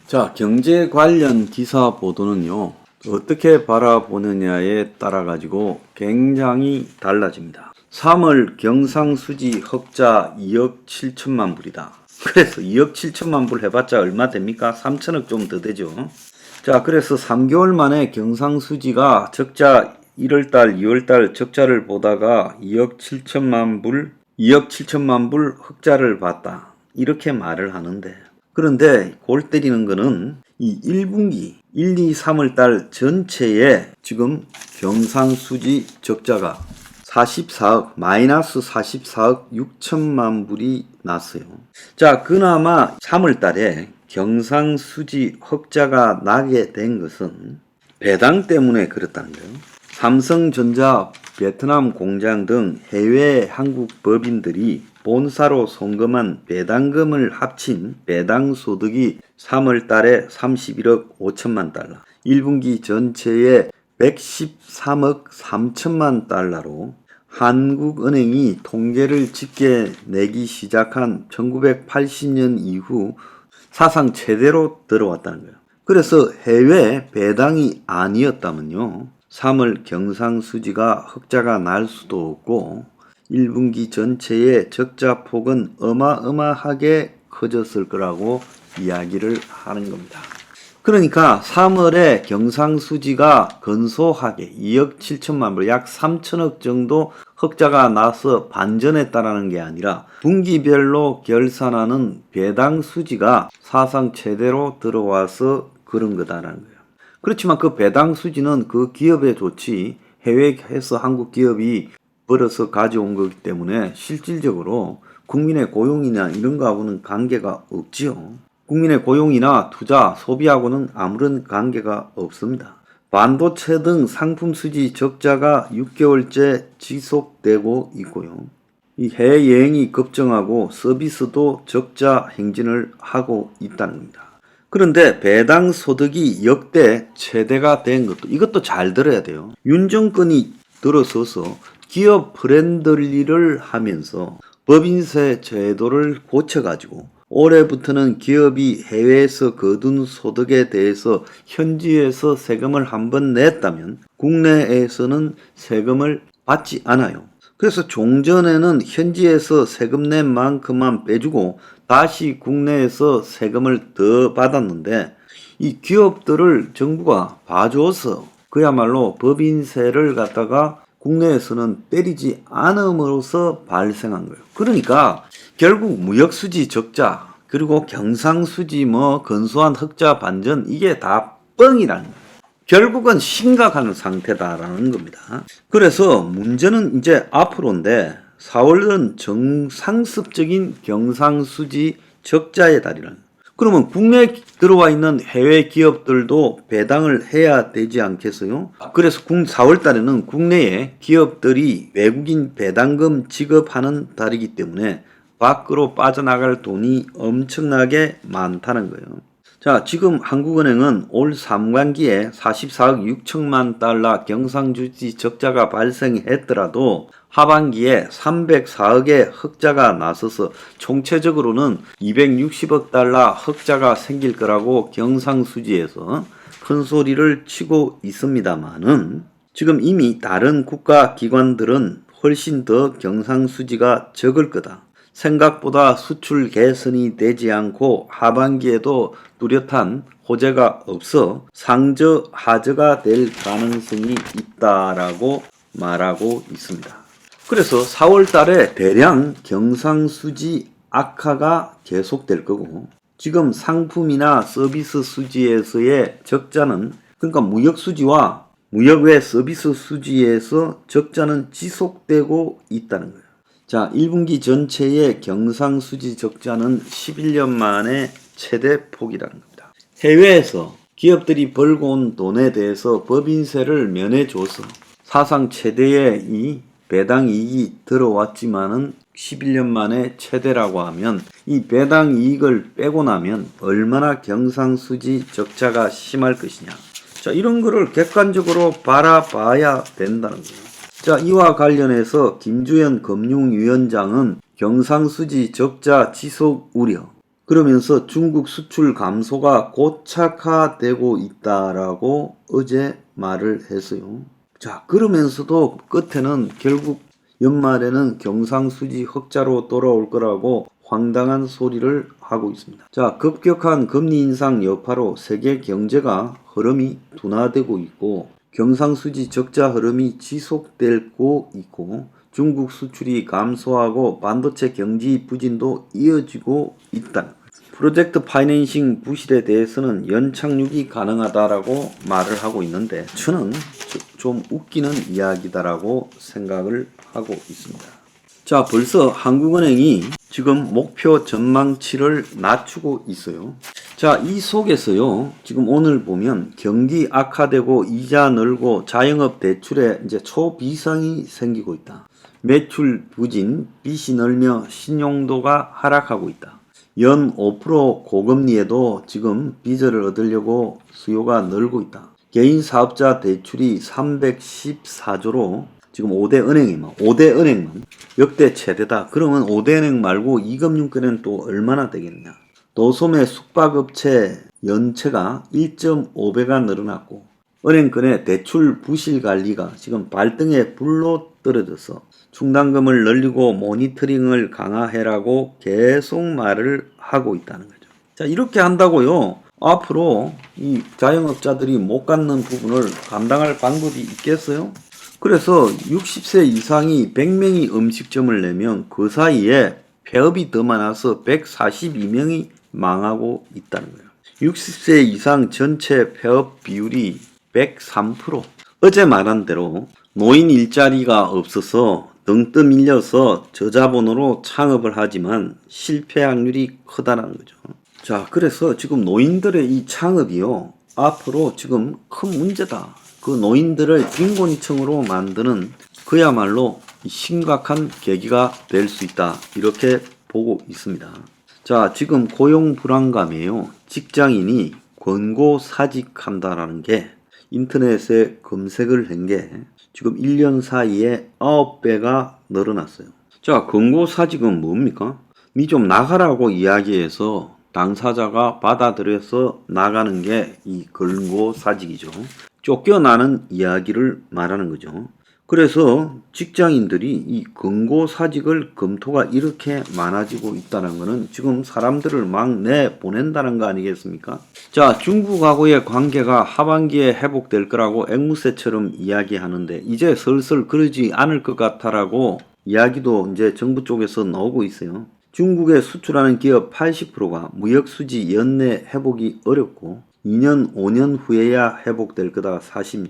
자, 경제 관련 기사 보도는요, 어떻게 바라보느냐에 따라 가지고 굉장히 달라집니다. 3월 경상수지 흑자 2억 7천만 불이다. 그래서 2억 7천만 불 해봤자 얼마 됩니까? 3천억 좀 더 되죠. 자, 그래서 3개월 만에 경상수지가 적자 1월달, 2월달 적자를 보다가 2억 7천만 불 흑자를 봤다. 이렇게 말을 하는데, 그런데 골 때리는 거는 이 1분기 1, 2, 3월 달 전체에 지금 경상수지 적자가 44억, 마이너스 44억 6천만 불이 났어요. 자, 그나마 3월 달에 경상수지 흑자가 나게 된 것은 배당 때문에 그렇다는 거예요. 삼성전자, 베트남 공장 등 해외 한국 법인들이 본사로 송금한 배당금을 합친 배당 소득이 3월 달에 31억 5천만 달러, 1분기 전체에 113억 3천만 달러로 한국은행이 통계를 집계 내기 시작한 1980년 이후 사상 최대로 들어왔다는 거예요. 그래서 해외 배당이 아니었다면요, 3월 경상수지가 흑자가 날 수도 없고 1분기 전체의 적자 폭은 어마어마하게 커졌을 거라고 이야기를 하는 겁니다. 그러니까 3월에 경상수지가 근소하게 2억 7천만 불, 약 3천억 정도 흑자가 나서 반전했다라는 게 아니라 분기별로 결산하는 배당 수지가 사상 최대로 들어와서 그런 거다라는 거예요. 그렇지만 그 배당 수지는 그 기업에 좋지, 해외에서 한국 기업이 벌어서 가져온 거기 때문에 실질적으로 국민의 고용이나 이런 거하고는 관계가 없지요. 국민의 고용이나 투자, 소비하고는 아무런 관계가 없습니다. 반도체 등 상품 수지 적자가 6개월째 지속되고 있고요. 이 해외여행이 급증하고 서비스도 적자 행진을 하고 있다는 겁니다. 그런데 배당 소득이 역대 최대가 된 것도, 이것도 잘 들어야 돼요. 윤 정권이 들어서서 기업 프렌들리를 하면서 법인세 제도를 고쳐가지고 올해부터는 기업이 해외에서 거둔 소득에 대해서 현지에서 세금을 한번 냈다면 국내에서는 세금을 받지 않아요. 그래서 종전에는 현지에서 세금 낸 만큼만 빼주고 다시 국내에서 세금을 더 받았는데, 이 기업들을 정부가 봐줘서 그야말로 법인세를 갖다가 국내에서는 때리지 않음으로써 발생한 거예요. 그러니까 결국 무역수지 적자, 그리고 경상수지 근소한 흑자 반전, 이게 다 뻥이라는 거예요. 결국은 심각한 상태다라는 겁니다. 그래서 문제는 이제 앞으로인데, 4월은 정상습적인 경상수지 적자의 달이라는 거예요. 그러면 국내에 들어와 있는 해외 기업들도 배당을 해야 되지 않겠어요? 그래서 4월 달에는 국내에 기업들이 외국인 배당금 지급하는 달이기 때문에 밖으로 빠져나갈 돈이 엄청나게 많다는 거예요. 자, 지금 한국은행은 올 3분기에 44억 6천만 달러 경상수지 적자가 발생했더라도 하반기에 304억의 흑자가 나서서 총체적으로는 260억 달러 흑자가 생길 거라고 경상수지에서 큰 소리를 치고 있습니다만은, 지금 이미 다른 국가기관들은 훨씬 더 경상수지가 적을 거다, 생각보다 수출 개선이 되지 않고 하반기에도 뚜렷한 호재가 없어 상저 하저가 될 가능성이 있다라고 말하고 있습니다. 그래서 4월 달에 대량 경상수지 악화가 계속될 거고, 지금 상품이나 서비스 수지에서의 적자는, 그러니까 무역수지와 무역 외 서비스 수지에서 적자는 지속되고 있다는 거예요. 자, 1분기 전체의 경상수지 적자는 11년 만에 최대 폭이라는 겁니다. 해외에서 기업들이 벌고 온 돈에 대해서 법인세를 면해줘서 사상 최대의 이 배당 이익이 들어왔지만은 11년 만에 최대라고 하면, 이 배당 이익을 빼고 나면 얼마나 경상수지 적자가 심할 것이냐. 자, 이런 거를 객관적으로 바라봐야 된다는 거예요. 자, 이와 관련해서 김주현 금융위원장은 경상수지 적자 지속 우려, 그러면서 중국 수출 감소가 고착화되고 있다라고 어제 말을 했어요. 자, 그러면서도 끝에는 결국 연말에는 경상수지 흑자로 돌아올 거라고 황당한 소리를 하고 있습니다. 자, 급격한 금리 인상 여파로 세계 경제가 흐름이 둔화되고 있고 경상수지 적자 흐름이 지속되고 있고 중국 수출이 감소하고 반도체 경기 부진도 이어지고 있다. 프로젝트 파이낸싱 부실에 대해서는 연착륙이 가능하다라고 말을 하고 있는데 저는 좀 웃기는 이야기다라고 생각을 하고 있습니다. 자, 벌써 한국은행이 지금 목표 전망치를 낮추고 있어요. 자, 이 속에서요, 지금 오늘 보면 경기 악화되고 이자 늘고 자영업 대출에 이제 초비상이 생기고 있다. 매출 부진, 빚이 늘며 신용도가 하락하고 있다. 연 5% 고금리에도 지금 빚을 얻으려고 수요가 늘고 있다. 개인 사업자 대출이 314조로 지금 5대 은행만 역대 최대다. 그러면 5대 은행 말고 이금융권은 또 얼마나 되겠냐. 도소매 숙박업체 연체가 1.5배가 늘어났고 은행권의 대출 부실 관리가 지금 발등에 불로 떨어져서 충당금을 늘리고 모니터링을 강화해라고 계속 말을 하고 있다는 거죠. 자, 이렇게 한다고요. 앞으로 이 자영업자들이 못 갖는 부분을 감당할 방법이 있겠어요? 그래서 60세 이상이 100명이 음식점을 내면 그 사이에 폐업이 더 많아서 142명이 망하고 있다는 거예요. 60세 이상 전체 폐업 비율이 103%. 어제 말한 대로 노인 일자리가 없어서 덩떠 밀려서 저자본으로 창업을 하지만 실패 확률이 크다는 거죠. 자, 그래서 지금 노인들의 이 창업이요, 앞으로 지금 큰 문제다. 그 노인들을 빈곤층으로 만드는 그야말로 심각한 계기가 될 수 있다. 이렇게 보고 있습니다. 자, 지금 고용 불안감이에요. 직장인이 권고사직한다라는 게 인터넷에 검색을 한 게 지금 1년 사이에 9배가 늘어났어요. 자, 권고사직은 뭡니까? 니 좀 나가라고 이야기해서 당사자가 받아들여서 나가는 게 이 권고사직이죠. 쫓겨나는 이야기를 말하는 거죠. 그래서 직장인들이 이 권고사직을 검토가 이렇게 많아지고 있다는 것은 지금 사람들을 막 내보낸다는 거 아니겠습니까? 자, 중국하고의 관계가 하반기에 회복될 거라고 앵무새처럼 이야기하는데 이제 슬슬 그러지 않을 것 같다라고 이야기도 이제 정부 쪽에서 나오고 있어요. 중국에 수출하는 기업 80%가 무역수지 연내 회복이 어렵고 2년, 5년 후에야 회복될 거다 40%,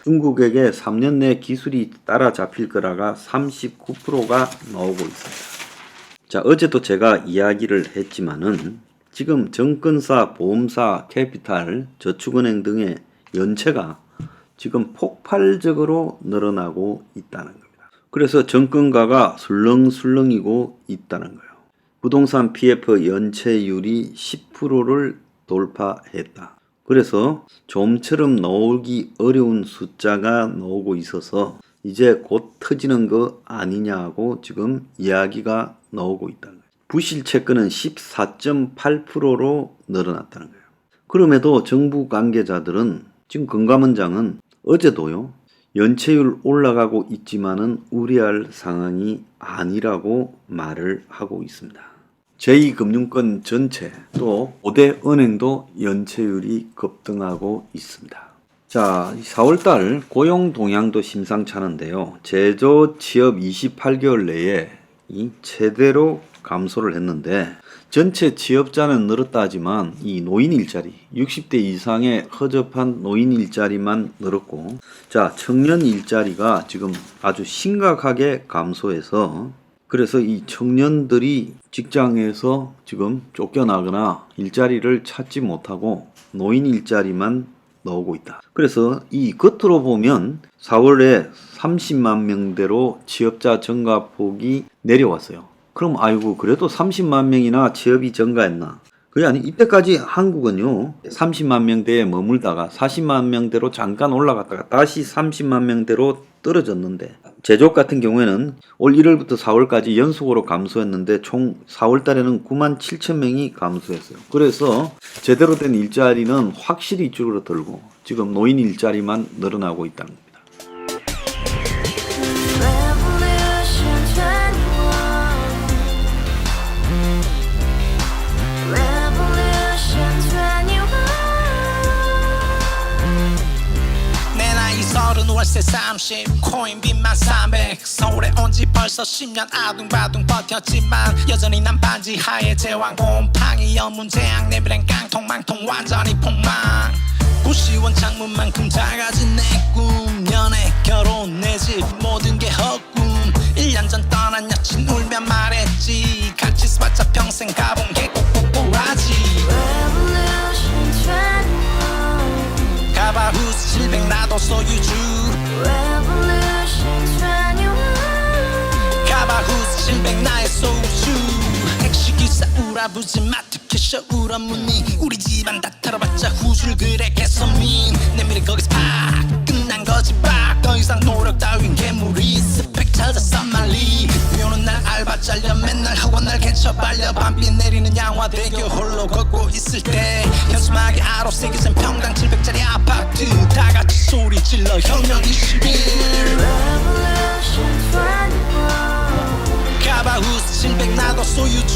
중국에게 3년 내 기술이 따라잡힐 거라가 39%가 나오고 있습니다. 자, 어제도 제가 이야기를 했지만은 지금 증권사, 보험사, 캐피탈, 저축은행 등의 연체가 지금 폭발적으로 늘어나고 있다는 겁니다. 그래서 정권가가 술렁술렁이고 있다는 거예요. 부동산 PF 연체율이 10%를 돌파했다. 그래서 좀처럼 나오기 어려운 숫자가 나오고 있어서 이제 곧 터지는 거 아니냐고 지금 이야기가 나오고 있다는 거예요. 부실 채권은 14.8%로 늘어났다는 거예요. 그럼에도 정부 관계자들은 지금 금감원장은 어제도요. 연체율 올라가고 있지만은 우려할 상황이 아니라고 말을 하고 있습니다. 제2금융권 전체 또 5대 은행도 연체율이 급등하고 있습니다. 자, 4월달 고용 동향도 심상찮은데요. 제조 취업 28개월 내에 최대로 감소를 했는데 전체 취업자는 늘었다 하지만 이 노인 일자리 60대 이상의 허접한 노인 일자리만 늘었고, 자, 청년 일자리가 지금 아주 심각하게 감소해서 그래서 이 청년들이 직장에서 지금 쫓겨나거나 일자리를 찾지 못하고 노인 일자리만 나오고 있다. 그래서 이 겉으로 보면 4월에 30만 명대로 취업자 증가폭이 내려왔어요. 그럼 아이고 그래도 30만 명이나 취업이 증가했나? 그게 아니, 이때까지 한국은요 30만 명대에 머물다가 40만 명대로 잠깐 올라갔다가 다시 30만 명대로 떨어졌는데 제조업 같은 경우에는 올 1월부터 4월까지 연속으로 감소했는데 총 4월 달에는 9만 7천 명이 감소했어요. 그래서 제대로 된 일자리는 확실히 줄어들고 지금 노인 일자리만 늘어나고 있다는 겁니다. 월세 30 코인빚만 300 서울에 온지 벌써 10년 아둥바둥 버텼지만 여전히 난 반지 하에 제왕 곰팡이 연문제약 내비랭 깡통망통 완전히 폭망 고시원 창문만큼 작아진 내 꿈 연애 결혼 내 집 모든 게 헛꿈 1년 전 떠난 여친 울며 말했지 같이 써봤자 평생 가본 게 꼭꼭꼭하지 가바후스 700 나도 소유주 가바후스 700 나의 소주 택시기사 우라부지 마트 캐셔 울어무니 우리 집안 다 털어봤자 후줄 그래 개선민 내미래 거기서 팍 끝난 거지 팍 더 이상 노력 따윈 괴물이 스펙 찾아서 말리 비오는 날 알바 잘려 맨날 학원 날 개쳐 발려 밤비 내리는 양화대교 홀로 걷고 있을 때 현수막에 아로 새겨진 평당 700짜리 아파트 다같이 소리 질러 혁명 21 가바후스 700 나도 소유주